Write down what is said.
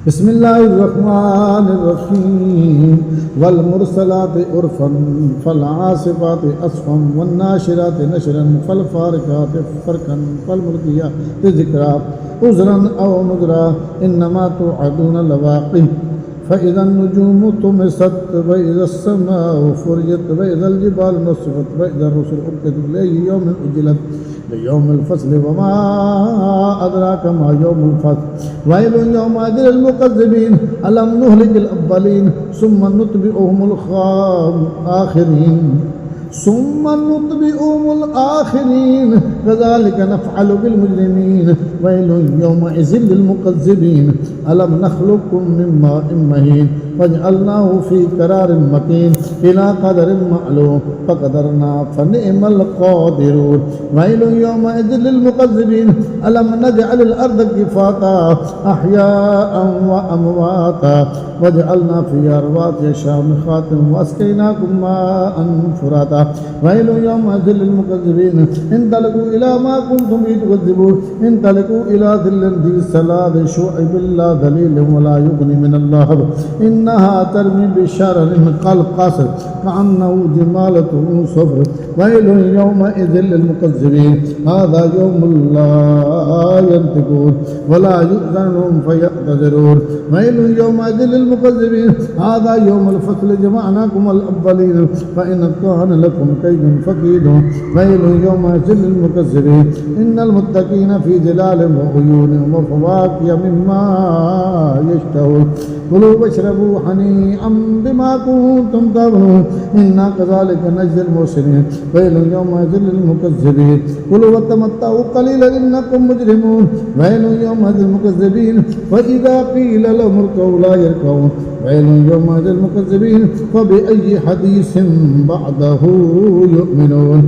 بسم الله الرحمن الرحيم والمرسلات عرفا فالعاصفات أصفا والناشرات نشرا فالفارقات فرقا فالملقيات ذكرا عذرا أو نذرا إنما توعدون لواقع فإذا النجوم طمست وإذا السماء فرجت وإذا الجبال نصفت وإذا الرسل أقتت لأي يوم أجلت ليوم الفصل وما أدراك ما يوم الفصل ويل يومئذ للمكذبين ألم نهلك الأولين ثم نتبعهم الآخرين كذلك نفعل بالمجرمين ويل يومئذ للمكذبين ألم نخلقكم من ماء مهين فجعلناه في قرار مكين إلى قدر معلوم فقدرنا فنعم القادرون ويل يومئذ للمكذبين ألم نجعل الأرض كفاتا أحياء وأمواتا وجعلنا فيها رواسي شامخات وأسقيناكم ماء فراتا ويل يومئذ للمكذبين انطلقوا إلى ما كنتم به تكذبون انطلقوا إلى ظل ذي ثلاث شعب لا ذليل ولا يغني من اللهب إنها ترمي بشرر كالقصر كأنه جمالة صفر ويل يومئذ للمكذبين هذا يوم لا ينطقون ولا يؤذن لهم فيعتذرون ويل يومئذ للمكذبين هذا يوم الفصل جمعناكم الأولين فإن كان لكم كيد فكيدون ويل يومئذ للمكذبين إن المتقين في ظلال وعيون وفواكه مما يشتهون كلوا واشربوا هنيئا بما كنتم تعملون إنا كذلك نجزي المحسنين ويل يومئذ للمكذبين كلوا وتمتعوا قليلا إنكم مجرمون ويل يومئذ للمكذبين وإذا قيل لهم اركعوا لا يركعون ويل يومئذ للمكذبين فبأي حديث بعده يؤمنون.